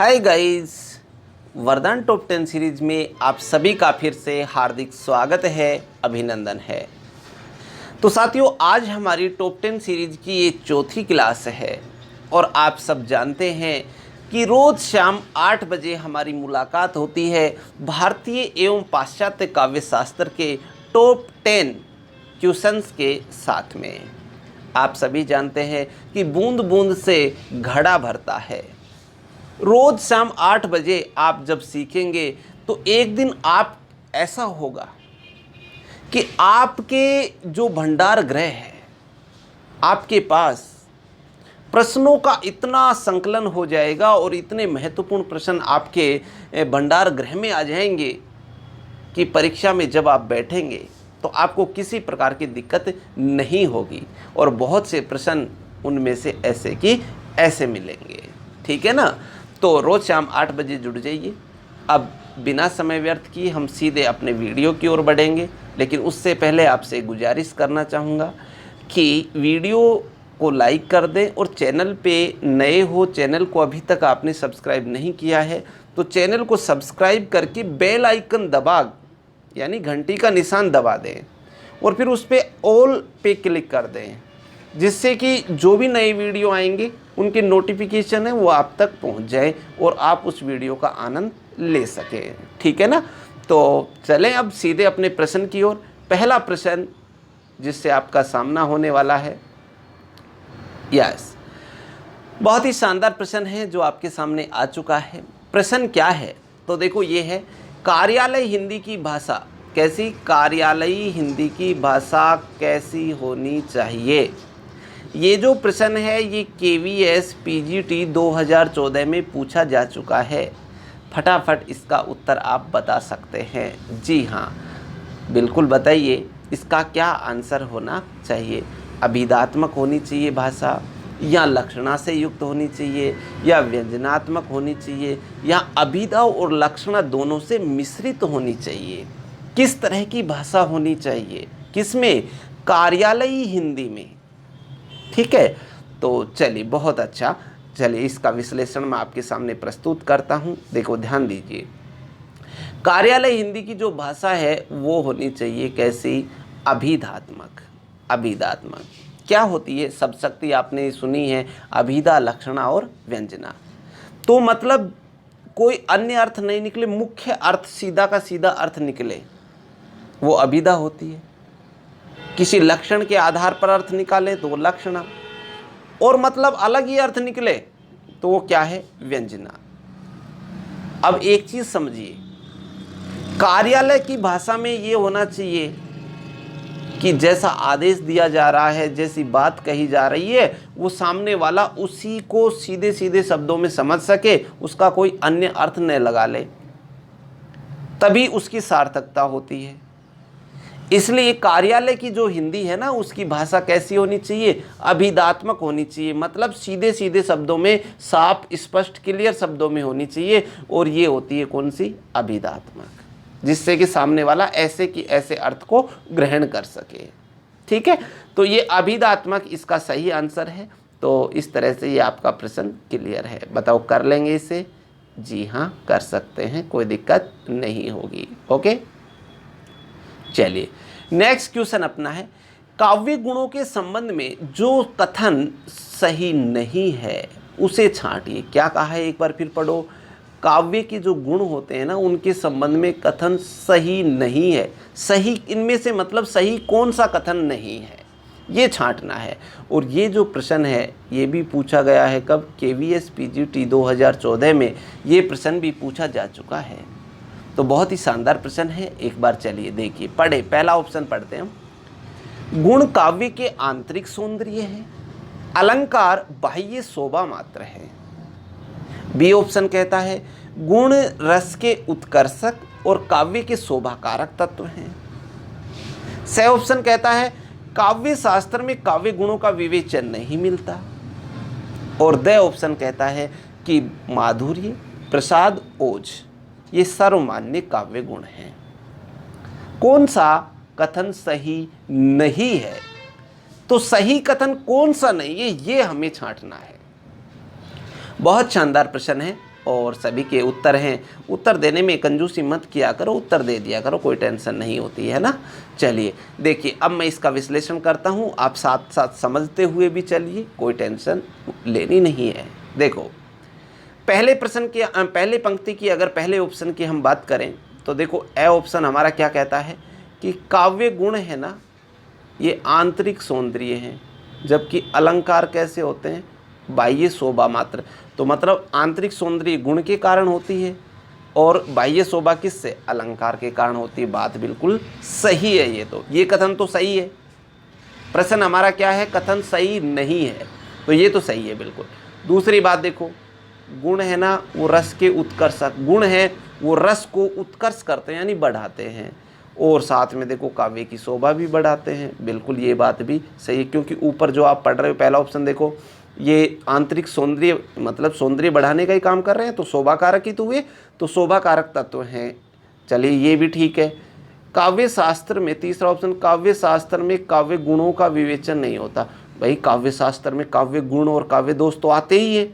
Hi guys, वरदान top 10 series में आप सभी का फिर से हार्दिक स्वागत है, अभिनंदन है। तो साथियों, आज हमारी टॉप 10 सीरीज की ये चौथी क्लास है और आप सब जानते हैं कि रोज़ शाम 8 बजे हमारी मुलाकात होती है भारतीय एवं पाश्चात्य काव्य शास्त्र के टॉप 10 क्वेश्चंस के साथ में। आप सभी जानते हैं कि बूंद बूंद से घड़ा भरता है। रोज़ शाम 8 बजे आप जब सीखेंगे तो एक दिन आप ऐसा होगा कि आपके जो भंडार गृह है, आपके पास प्रश्नों का इतना संकलन हो जाएगा और इतने महत्वपूर्ण प्रश्न आपके भंडार गृह में आ जाएंगे कि परीक्षा में जब आप बैठेंगे तो आपको किसी प्रकार की दिक्कत नहीं होगी और बहुत से प्रश्न उनमें से ऐसे कि ऐसे मिलेंगे। ठीक है ना? तो रोज़ शाम 8 बजे जुड़ जाइए। अब बिना समय व्यर्थ किए हम सीधे अपने वीडियो की ओर बढ़ेंगे, लेकिन उससे पहले आपसे गुजारिश करना चाहूँगा कि वीडियो को लाइक कर दें और चैनल पे नए हो, चैनल को अभी तक आपने सब्सक्राइब नहीं किया है तो चैनल को सब्सक्राइब करके बेल आइकन दबा यानी घंटी का निशान दबा दें और फिर उस पर ऑल पे क्लिक कर दें, जिससे कि जो भी नए वीडियो आएंगे उनके नोटिफिकेशन है वो आप तक पहुंच जाए और आप उस वीडियो का आनंद ले सकें। ठीक है ना? तो चलें अब सीधे अपने प्रश्न की ओर। पहला प्रश्न जिससे आपका सामना होने वाला है, बहुत ही शानदार प्रश्न है जो आपके सामने आ चुका है। प्रश्न क्या है? तो देखो, ये है कार्यालय हिंदी की भाषा कैसी, कार्यालयी हिंदी की भाषा कैसी होनी चाहिए। ये जो प्रश्न है ये KVS PGT 2014 में पूछा जा चुका है। फटाफट इसका उत्तर आप बता सकते हैं। जी हाँ, बिल्कुल बताइए इसका क्या आंसर होना चाहिए। अभिधात्मक होनी चाहिए भाषा, या लक्षणा से युक्त होनी चाहिए, या व्यंजनात्मक होनी चाहिए, या अभिधा और लक्षणा दोनों से मिश्रित होनी चाहिए। किस तरह की भाषा होनी चाहिए? किसमें? कार्यालयी हिंदी में। ठीक है, तो चलिए, बहुत अच्छा। चलिए इसका विश्लेषण मैं आपके सामने प्रस्तुत करता हूं। देखो, ध्यान दीजिए। कार्यालय हिंदी की जो भाषा है वो होनी चाहिए कैसी? अभिधात्मक। अभिधात्मक क्या होती है? शब्द शक्ति आपने सुनी है, अभिधा, लक्षणा और व्यंजना। तो मतलब कोई अन्य अर्थ नहीं निकले, मुख्य अर्थ सीधा का सीधा अर्थ निकले, वो अभिधा होती है। किसी लक्षण के आधार पर अर्थ निकाले तो वो लक्षणा, और मतलब अलग ही अर्थ निकले तो वो क्या है? व्यंजना। अब एक चीज समझिए, कार्यालय की भाषा में ये होना चाहिए कि जैसा आदेश दिया जा रहा है, जैसी बात कही जा रही है, वो सामने वाला उसी को सीधे सीधे शब्दों में समझ सके, उसका कोई अन्य अर्थ न लगा ले, तभी उसकी सार्थकता होती है। इसलिए कार्यालय की जो हिंदी है ना, उसकी भाषा कैसी होनी चाहिए? अभिधात्मक होनी चाहिए। मतलब सीधे सीधे शब्दों में, साफ स्पष्ट क्लियर शब्दों में होनी चाहिए, और ये होती है कौन सी? अभिधात्मक, जिससे कि सामने वाला ऐसे कि ऐसे अर्थ को ग्रहण कर सके। ठीक है, तो ये अभिधात्मक इसका सही आंसर है। तो इस तरह से ये आपका प्रश्न क्लियर है। बताओ, कर लेंगे इसे? जी हाँ, कर सकते हैं, कोई दिक्कत नहीं होगी। ओके, चलिए नेक्स्ट क्वेश्चन अपना है, काव्य गुणों के संबंध में जो कथन सही नहीं है उसे छांटिए। क्या कहा है? एक बार फिर पढ़ो। काव्य के जो गुण होते हैं ना, उनके संबंध में कथन सही नहीं है। सही इनमें से मतलब सही कौन सा कथन नहीं है, ये छांटना है। और ये जो प्रश्न है ये भी पूछा गया है कब? KVS PGT 2014 में ये प्रश्न भी पूछा जा चुका है। तो बहुत ही शानदार प्रश्न है। एक बार चलिए देखिए, पढ़े। पहला ऑप्शन पढ़ते हैं हम। गुण काव्य के आंतरिक सौंदर्य है, अलंकार बाह्य शोभा मात्र है। बी ऑप्शन कहता है गुण रस के उत्कर्षक और काव्य के शोभाकारक तत्व हैं। सी ऑप्शन कहता है काव्य शास्त्र में काव्य गुणों का विवेचन नहीं मिलता। और द ऑप्शन कहता है कि माधुर्य, प्रसाद, ओज ये सर्वमान्य काव्य गुण हैं। कौन सा कथन सही नहीं है? तो सही कथन कौन सा नहीं है, ये हमें छांटना है। बहुत शानदार प्रश्न है और सभी के उत्तर हैं। उत्तर देने में कंजूसी मत किया करो, उत्तर दे दिया करो, कोई टेंशन नहीं होती है ना। चलिए देखिए, अब मैं इसका विश्लेषण करता हूँ, आप साथ साथ समझते हुए भी चलिए, कोई टेंशन लेनी नहीं है। देखो, पहले प्रश्न की, पहले पंक्ति की अगर पहले ऑप्शन की हम बात करें तो देखो, ए ऑप्शन हमारा क्या कहता है कि काव्य गुण है ना, ये आंतरिक सौंदर्य है, जबकि अलंकार कैसे होते हैं, बाह्य शोभा मात्र। तो मतलब आंतरिक सौंदर्य गुण के कारण होती है और बाह्य शोभा किससे, अलंकार के कारण होती है। बात बिल्कुल सही है। ये कथन तो सही है। प्रश्न हमारा क्या है, कथन सही नहीं है, तो ये तो सही है बिल्कुल। दूसरी बात देखो, गुण है ना वो रस के उत्कर्षक, गुण है वो रस को उत्कर्ष करते हैं यानी बढ़ाते हैं, और साथ में देखो काव्य की शोभा भी बढ़ाते हैं। बिल्कुल ये बात भी सही है, क्योंकि ऊपर जो आप पढ़ रहे हो पहला ऑप्शन देखो, ये आंतरिक सौंदर्य मतलब सौंदर्य बढ़ाने का ही काम कर रहे हैं, तो शोभा कारक ही तो हुए, तो शोभा कारक तत्व हैं। चलिए ये भी ठीक है। काव्य शास्त्र में तीसरा ऑप्शन, काव्य शास्त्र में काव्य गुणों का विवेचन नहीं होता। भाई काव्य शास्त्र में काव्य गुण और काव्य दोष तो आते ही है।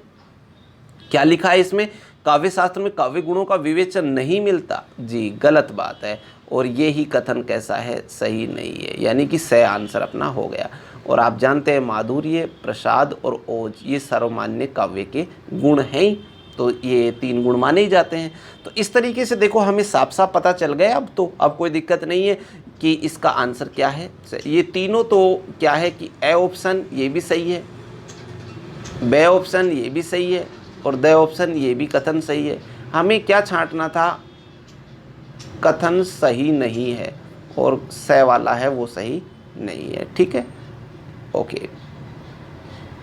क्या लिखा है इसमें, काव्य शास्त्र में काव्य गुणों का विवेचन नहीं मिलता। जी गलत बात है, और ये ही कथन कैसा है, सही नहीं है, यानी कि सही आंसर अपना हो गया। और आप जानते हैं माधुर्य, प्रसाद और ओज ये सर्वमान्य काव्य के गुण हैं, तो ये 3 गुण माने ही जाते हैं। तो इस तरीके से देखो हमें साफ साफ पता चल गया अब तो, अब कोई दिक्कत नहीं है कि इसका आंसर क्या है। ये तीनों तो क्या है कि ए ऑप्शन ये भी सही है, बे ऑप्शन ये भी सही है, और द ऑप्शन ये भी कथन सही है। हमें क्या छांटना था, कथन सही नहीं है, और स वाला है वो सही नहीं है। ठीक है, ओके।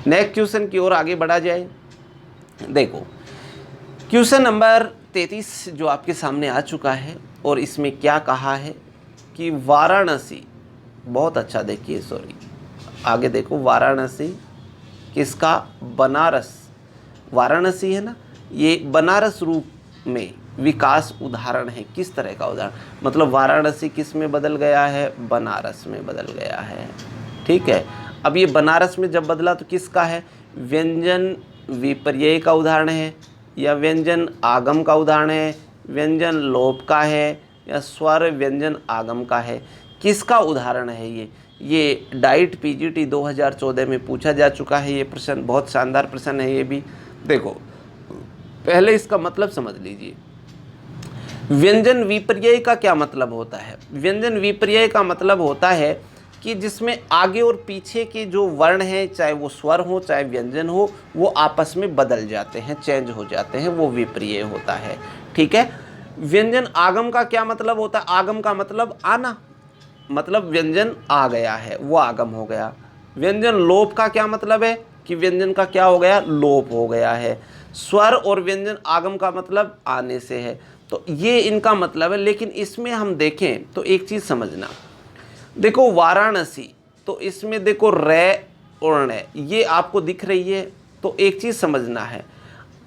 नेक्स्ट क्वेश्चन की ओर आगे बढ़ा जाए। देखो क्वेश्चन नंबर 33 जो आपके सामने आ चुका है, और इसमें क्या कहा है कि वाराणसी, बहुत अच्छा देखिए, सॉरी आगे देखो, वाराणसी किसका, बनारस, वाराणसी है ना, ये बनारस रूप में विकास उदाहरण है। किस तरह का उदाहरण, मतलब वाराणसी किस में बदल गया है, बनारस में बदल गया है। ठीक है, अब ये बनारस में जब बदला तो किसका है, व्यंजन विपर्यय का उदाहरण है, या व्यंजन आगम का उदाहरण है, व्यंजन लोप का है, या स्वर व्यंजन आगम का है, किसका उदाहरण है ये डाइट पीजीटी 2014 में पूछा जा चुका है। ये प्रश्न बहुत शानदार प्रश्न है ये भी। देखो पहले इसका मतलब समझ लीजिए, व्यंजन विपर्यय का क्या मतलब होता है। व्यंजन विपर्यय का मतलब होता है कि जिसमें आगे और पीछे के जो वर्ण हैं, चाहे वो स्वर हो चाहे व्यंजन हो, वो आपस में बदल जाते हैं, चेंज हो जाते हैं, वो विपर्यय होता है। ठीक है, व्यंजन आगम का क्या मतलब होता है, आगम का मतलब आना, मतलब व्यंजन आ गया है वो आगम हो गया। व्यंजन लोप का क्या मतलब है कि व्यंजन का क्या हो गया, लोप हो गया है। स्वर और व्यंजन आगम का मतलब आने से है, तो ये इनका मतलब है। लेकिन इसमें हम देखें तो एक चीज़ समझना, देखो वाराणसी, तो इसमें देखो रे और ण ये आपको दिख रही है, तो एक चीज़ समझना है,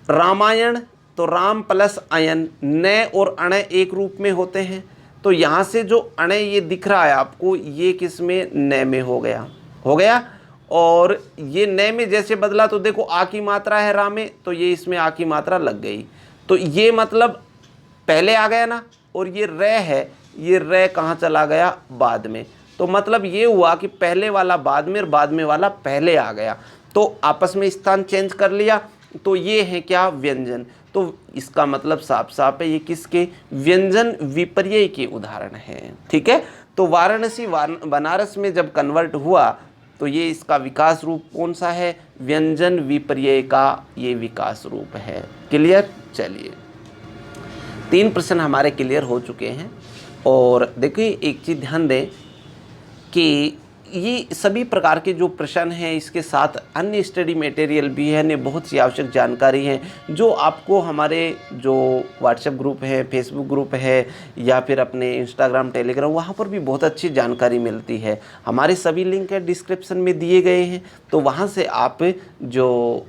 रामायण तो राम प्लस अयन, न और अण एक रूप में होते हैं, तो यहाँ से जो अण ये दिख रहा है आपको, ये किस में, न में हो गया, और ये न में जैसे बदला तो देखो आ की मात्रा है रा में, तो ये इसमें आ की मात्रा लग गई, तो ये मतलब पहले आ गया ना, और ये रे है, ये रे कहाँ चला गया, बाद में, तो मतलब ये हुआ कि पहले वाला बाद में और बाद में वाला पहले आ गया, तो आपस में स्थान चेंज कर लिया, तो ये है क्या, व्यंजन। तो इसका मतलब साफ साफ है ये किसके, व्यंजन विपर्यय के उदाहरण हैं। ठीक है, तो वाराणसी बनारस में जब कन्वर्ट हुआ तो ये इसका विकास रूप कौन सा है, व्यंजन विपर्यय का ये विकास रूप है। क्लियर, चलिए 3 प्रश्न हमारे क्लियर हो चुके हैं। और देखिए एक चीज़ ध्यान दें कि ये सभी प्रकार के जो प्रश्न हैं, इसके साथ अन्य स्टडी मटेरियल भी है, अन्य बहुत सी आवश्यक जानकारी है जो आपको हमारे जो व्हाट्सएप ग्रुप है, फेसबुक ग्रुप है, या फिर अपने इंस्टाग्राम टेलीग्राम, वहाँ पर भी बहुत अच्छी जानकारी मिलती है। हमारे सभी लिंक है डिस्क्रिप्शन में दिए गए हैं, तो वहाँ से आप जो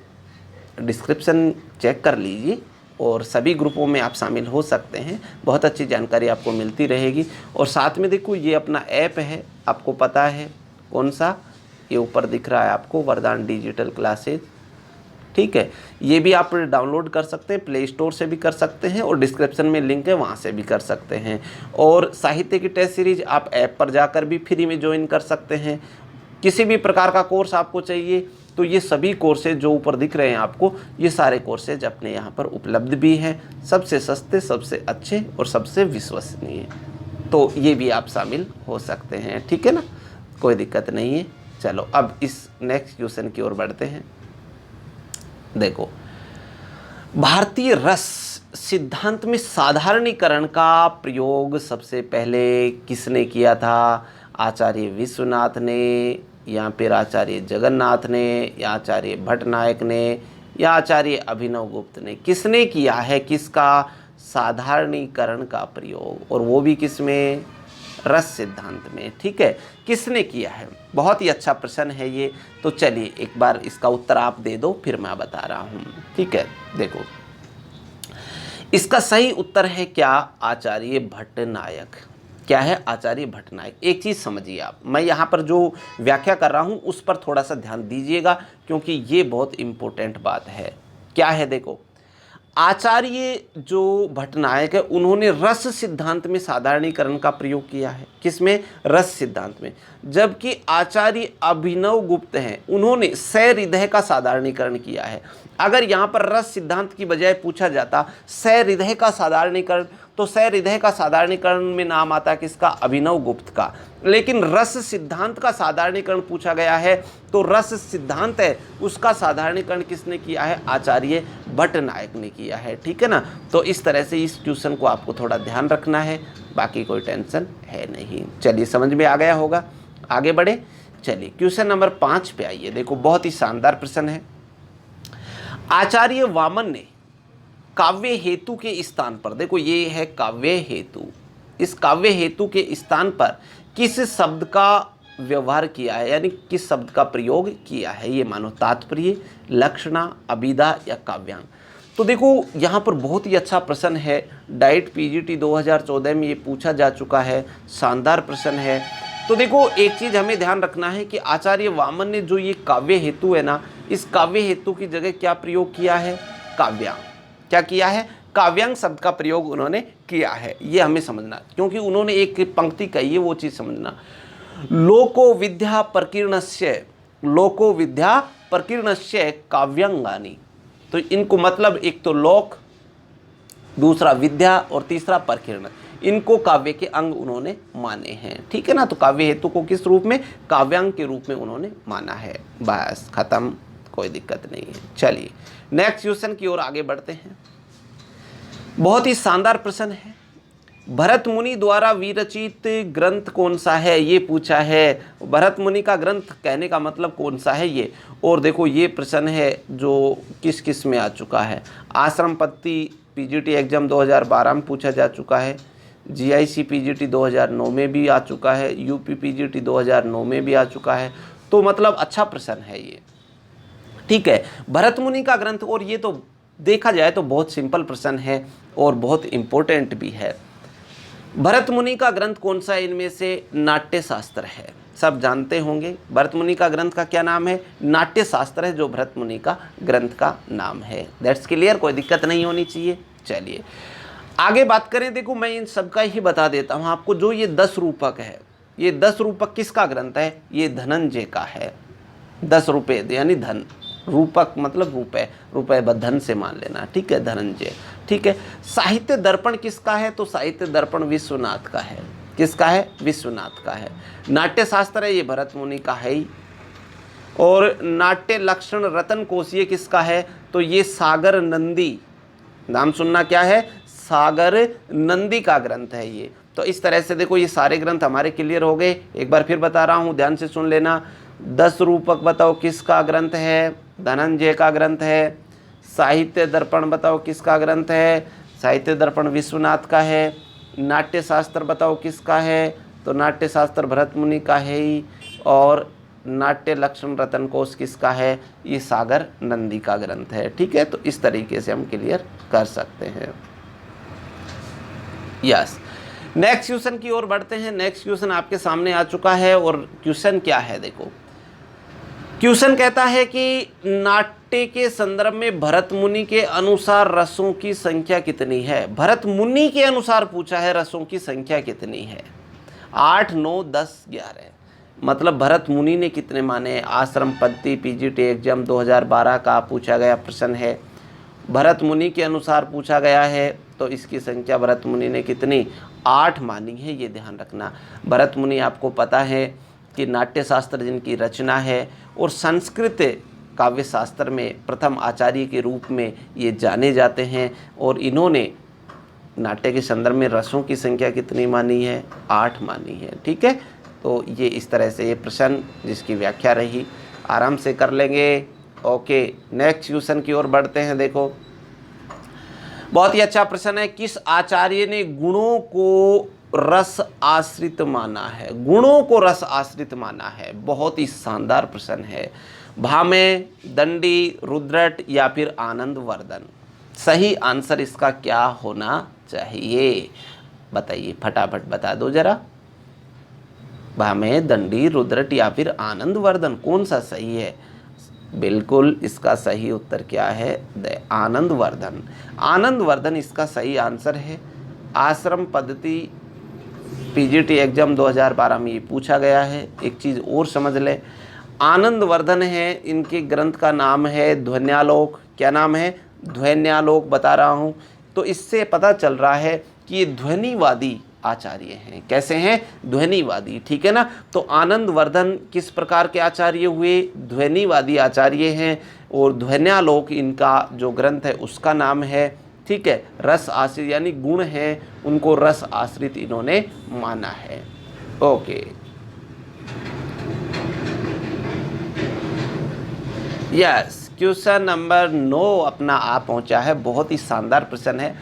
डिस्क्रिप्शन चेक कर लीजिए और सभी ग्रुपों में आप शामिल हो सकते हैं। बहुत अच्छी जानकारी आपको मिलती रहेगी। और साथ में देखो ये अपना ऐप है, आपको पता है कौन सा, ये ऊपर दिख रहा है आपको, वरदान डिजिटल क्लासेज। ठीक है, ये भी आप डाउनलोड कर सकते हैं, प्ले स्टोर से भी कर सकते हैं और डिस्क्रिप्शन में लिंक है वहाँ से भी कर सकते हैं। और साहित्य की टेस्ट सीरीज आप ऐप पर जाकर भी फ्री में ज्वाइन कर सकते हैं। किसी भी प्रकार का कोर्स आपको चाहिए तो ये सभी कोर्सेज जो ऊपर दिख रहे हैं आपको, ये सारे कोर्सेज अपने यहाँ पर उपलब्ध भी हैं, सबसे सस्ते, सबसे अच्छे और सबसे विश्वसनीय। तो ये भी आप शामिल हो सकते हैं, ठीक है ना, कोई दिक्कत नहीं है। चलो अब इस नेक्स्ट क्वेश्चन की ओर बढ़ते हैं। देखो, भारतीय रस सिद्धांत में साधारणीकरण का प्रयोग सबसे पहले किसने किया था? आचार्य विश्वनाथ ने, या फिर आचार्य जगन्नाथ ने, या आचार्य भट्टनायक ने, या आचार्य अभिनव गुप्त ने? किसने किया है किसका? साधारणीकरण का प्रयोग, और वो भी किसमें? रस सिद्धांत में, ठीक है। किसने किया है? बहुत ही अच्छा प्रश्न है ये। तो चलिए एक बार इसका उत्तर आप दे दो, फिर मैं बता रहा हूँ, ठीक है। देखो, इसका सही उत्तर है क्या? आचार्य भट्टनायक। क्या है? आचार्य भट्टनायक। एक चीज़ समझिए आप, मैं यहाँ पर जो व्याख्या कर रहा हूँ उस पर थोड़ा सा ध्यान दीजिएगा, क्योंकि ये बहुत इम्पोर्टेंट बात है। क्या है? देखो, आचार्य जो भट्टनायक है उन्होंने रस सिद्धांत में साधारणीकरण का प्रयोग किया है। किसमें? रस सिद्धांत में। जबकि आचार्य अभिनव गुप्त हैं, उन्होंने सहृदय का साधारणीकरण किया है। अगर यहाँ पर रस सिद्धांत की बजाय पूछा जाता सहृदय का साधारणीकरण, तो सहृदय का साधारणीकरण में नाम आता किसका? अभिनव गुप्त का। लेकिन रस सिद्धांत का साधारणीकरण पूछा गया है, तो रस सिद्धांत है उसका साधारणीकरण किसने किया है? आचार्य भट्टनायक ने किया है, ठीक है ना। तो इस तरह से इस क्वेश्चन को आपको थोड़ा ध्यान रखना है, बाकी कोई टेंशन है नहीं। चलिए, समझ में आ गया होगा। आगे बढ़े, चलिए क्वेश्चन नंबर 5 पे आइए। देखो, बहुत ही शानदार प्रश्न है। आचार्य वामन ने काव्य हेतु के स्थान पर, देखो ये है काव्य हेतु, इस काव्य हेतु के स्थान पर किस शब्द का व्यवहार किया है, यानी किस शब्द का प्रयोग किया है? ये मानो तात्पर्य, लक्षणा, अभिधा या काव्यांग। तो देखो, यहाँ पर बहुत ही अच्छा प्रश्न है। डाइट पीजीटी 2014 में ये पूछा जा चुका है, शानदार प्रश्न है। तो देखो, एक चीज़ हमें ध्यान रखना है कि आचार्य वामन ने जो ये काव्य हेतु है ना, इस काव्य हेतु की जगह क्या प्रयोग किया है? काव्यांग। क्या किया है? काव्यांग शब्द का प्रयोग उन्होंने किया है। ये हमें समझना, क्योंकि उन्होंने एक पंक्ति कही है, वो चीज़ समझना। लोको विद्या प्रकीर्णस्य, लोको विद्या प्रकीर्णस्य काव्यांगानी। तो इनको मतलब, एक तो लोक, दूसरा विद्या और तीसरा प्रकीर्ण, इनको काव्य के अंग उन्होंने माने हैं, ठीक है ना। तो काव्य हेतु को किस रूप में? काव्यांग के रूप में उन्होंने माना है। बस खत्म, कोई दिक्कत नहीं है। चलिए नेक्स्ट क्वेश्चन की ओर आगे बढ़ते हैं। बहुत ही शानदार प्रश्न है। भरत मुनि द्वारा विरचित ग्रंथ कौन सा है? ये पूछा है। भरत मुनि का ग्रंथ कहने का मतलब कौन सा है ये? और देखो, ये प्रश्न है जो किस किस में आ चुका है। आश्रम पत्ती पीजीटी एग्जाम 2012 में पूछा जा चुका है, जीआईसी पीजीटी 2009 में भी आ चुका है, यूपी पीजीटी 2009 में भी आ चुका है। तो मतलब अच्छा प्रश्न है ये, ठीक है। भरत मुनि का ग्रंथ, और ये तो देखा जाए तो बहुत सिंपल प्रश्न है और बहुत इम्पोर्टेंट भी है। भरत मुनि का ग्रंथ कौन सा? इनमें से नाट्य शास्त्र है, सब जानते होंगे। भरत मुनि का ग्रंथ का क्या नाम है? नाट्य शास्त्र है, जो भरत मुनि का ग्रंथ का नाम है। दैट्स क्लियर, कोई दिक्कत नहीं होनी चाहिए। चलिए आगे बात करें। देखो, मैं इन सब का ही बता देता हूँ आपको। जो ये 10 रूपक है, ये 10 रूपक किसका ग्रंथ है? ये धनंजय का है। 10 रुपये यानी धन, रूपक मतलब रुपए, रुपए धन से मान लेना, ठीक है, धनंजय, ठीक है। साहित्य दर्पण किसका है? तो साहित्य दर्पण विश्वनाथ का है। किसका है? विश्वनाथ का है। नाट्य शास्त्र है, ये भरत मुनि का है ही। और नाट्य लक्षण रतन कोशीय किसका है? तो ये सागर नंदी, नाम सुनना क्या है? सागर नंदी का ग्रंथ है ये। तो इस तरह से देखो, ये सारे ग्रंथ हमारे क्लियर हो गए। एक बार फिर बता रहा हूँ, ध्यान से सुन लेना। 10 रूपक बताओ किसका ग्रंथ है? धनंजय का ग्रंथ है। साहित्य दर्पण बताओ किसका ग्रंथ है? साहित्य दर्पण विश्वनाथ का है। नाट्य शास्त्र बताओ किसका है? तो नाट्य शास्त्र भरत मुनि का है ही। और नाट्य लक्षण रतन कोश किसका है? ये सागर नंदी का ग्रंथ है, ठीक है। तो इस तरीके से हम क्लियर कर सकते हैं। यस, नेक्स्ट क्वेश्चन की ओर बढ़ते हैं। नेक्स्ट क्वेश्चन आपके सामने आ चुका है, और क्वेश्चन क्या है? देखो, क्वेश्चन कहता है कि नाट्य के संदर्भ में भरत मुनि के अनुसार रसों की संख्या कितनी है। भरत मुनि के अनुसार पूछा है, रसों की संख्या कितनी है। 8, 9, 10, 11 मतलब भरत मुनि ने कितने माने। आश्रम पद्धति पीजीटी एग्जाम 2012 का पूछा गया प्रश्न है। भरत मुनि के अनुसार पूछा गया है, तो इसकी संख्या भरत मुनि ने कितनी 8 मानी है, ये ध्यान रखना। भरत मुनि आपको पता है कि नाट्य शास्त्र जिनकी रचना है और संस्कृत काव्य शास्त्र में प्रथम आचार्य के रूप में ये जाने जाते हैं। और इन्होंने नाट्य के संदर्भ में रसों की संख्या कितनी मानी है, 8 मानी है। ठीक है, तो ये इस तरह से ये प्रश्न जिसकी व्याख्या रही आराम से कर लेंगे। ओके, नेक्स्ट क्वेश्चन की ओर बढ़ते हैं। देखो बहुत ही अच्छा प्रश्न है। किस आचार्य ने गुणों को रस आश्रित माना है। गुणों को रस आश्रित माना है, बहुत ही शानदार प्रश्न है। भामे, दंडी, रुद्रट या फिर आनंद वर्धन। सही आंसर इसका क्या होना चाहिए बताइए, फटाफट बता दो जरा। भामे, दंडी, रुद्रट या फिर आनंद वर्धन, कौन सा सही है। बिल्कुल इसका सही उत्तर क्या है, आनंद वर्धन। आनंद वर्धन इसका सही आंसर है। आश्रम पद्धति पीजीटी एग्जाम 2012 में ये पूछा गया है। एक चीज़ और समझ ले, आनंद वर्धन है, इनके ग्रंथ का नाम है ध्वन्यालोक। क्या नाम है, ध्वन्यालोक बता रहा हूँ। तो इससे पता चल रहा है कि ये ध्वनिवादी आचार्य हैं। कैसे हैं, ध्वनिवादी। ठीक है ना। तो आनंद वर्धन किस प्रकार के आचार्य हुए, ध्वनिवादी आचार्य हैं। और ध्वन्यालोक इनका जो ग्रंथ है उसका नाम है। ठीक है, रस आश्रित यानी गुण है, उनको रस आश्रित इन्होंने माना है। ओके, यस, क्वेश्चन नंबर 9 अपना आ पहुंचा है। बहुत ही शानदार प्रश्न है।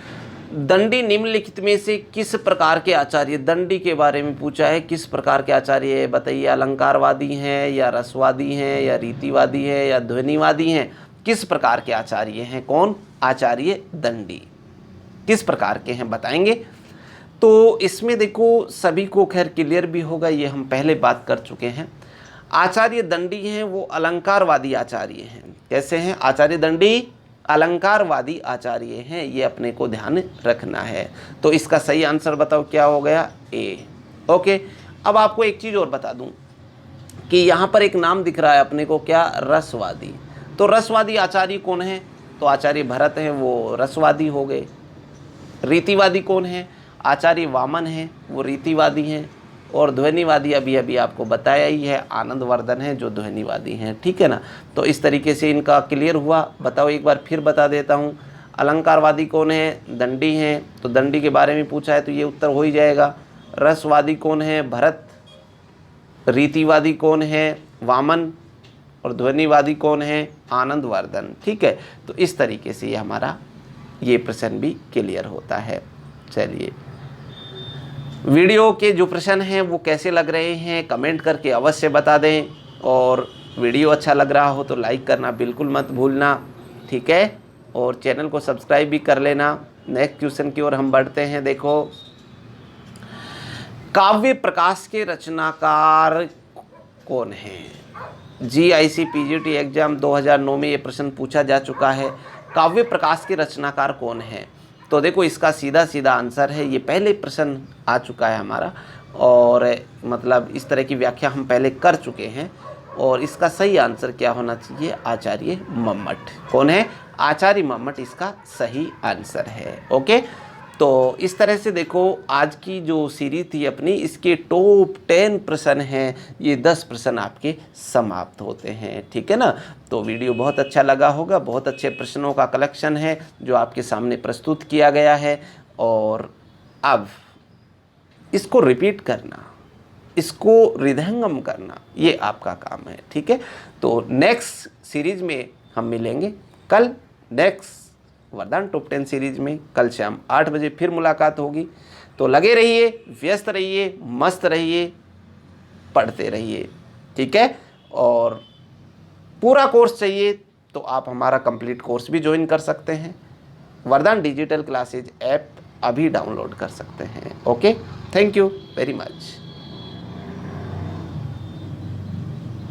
दंडी निम्नलिखित में से किस प्रकार के आचार्य, दंडी के बारे में पूछा है, किस प्रकार के आचार्य बताइए। अलंकारवादी हैं या रसवादी हैं या रीतिवादी हैं या ध्वनिवादी हैं। किस प्रकार के आचार्य हैं, कौन आचार्य दंडी किस प्रकार के हैं बताएंगे। तो इसमें देखो सभी को खैर क्लियर भी होगा, ये हम पहले बात कर चुके हैं। आचार्य दंडी हैं वो अलंकारवादी आचार्य हैं। कैसे हैं, आचार्य दंडी अलंकारवादी आचार्य हैं, ये अपने को ध्यान रखना है। तो इसका सही आंसर बताओ क्या हो गया, ए। ओके, अब आपको एक चीज़ और बता दूं कि यहाँ पर एक नाम दिख रहा है अपने को, क्या, रसवादी। तो रसवादी आचार्य कौन है, तो आचार्य भरत हैं, वो रसवादी हो गए। रीतिवादी कौन है, आचार्य वामन हैं, वो रीतिवादी हैं। और ध्वनिवादी अभी अभी आपको बताया ही है, आनंद वर्धन है जो ध्वनिवादी हैं। ठीक है ना। तो इस तरीके से इनका क्लियर हुआ। बताओ एक बार फिर बता देता हूँ। अलंकारवादी कौन है, दंडी हैं, तो दंडी के बारे में पूछा है तो ये उत्तर हो ही जाएगा। रसवादी कौन है, भरत। रीतिवादी कौन है, वामन। और ध्वनिवादी कौन है, आनंद वर्धन। ठीक है, तो इस तरीके से ये हमारा ये प्रश्न भी क्लियर होता है। चलिए, वीडियो के जो प्रश्न हैं वो कैसे लग रहे हैं कमेंट करके अवश्य बता दें। और वीडियो अच्छा लग रहा हो तो लाइक करना बिल्कुल मत भूलना। ठीक है, और चैनल को सब्सक्राइब भी कर लेना। नेक्स्ट क्वेश्चन की ओर हम बढ़ते हैं। देखो, काव्य प्रकाश के रचनाकार कौन हैं। जीआईसी पीजीटी एग्जाम 2009 में ये प्रश्न पूछा जा चुका है। काव्य प्रकाश के रचनाकार कौन है। तो देखो इसका सीधा सीधा आंसर है, ये पहले प्रश्न आ चुका है हमारा, और मतलब इस तरह की व्याख्या हम पहले कर चुके हैं। और इसका सही आंसर क्या होना चाहिए, आचार्य मम्मट। कौन है, आचार्य मम्मट इसका सही आंसर है। ओके, तो इस तरह से देखो आज की जो सीरीज थी अपनी, इसके टॉप 10 प्रश्न हैं, ये 10 प्रश्न आपके समाप्त होते हैं। ठीक है ना। तो वीडियो बहुत अच्छा लगा होगा, बहुत अच्छे प्रश्नों का कलेक्शन है जो आपके सामने प्रस्तुत किया गया है। और अब इसको रिपीट करना, इसको हृदयंगम करना, ये आपका काम है। ठीक है, तो नेक्स्ट सीरीज में हम मिलेंगे कल। नेक्स्ट वरदान टॉप 10 सीरीज में कल शाम 8 बजे फिर मुलाकात होगी। तो लगे रहिए, व्यस्त रहिए, मस्त रहिए, पढ़ते रहिए। ठीक है, और पूरा कोर्स चाहिए तो आप हमारा कंप्लीट कोर्स भी ज्वाइन कर सकते हैं। वरदान डिजिटल क्लासेज ऐप अभी डाउनलोड कर सकते हैं। Okay, thank you very much.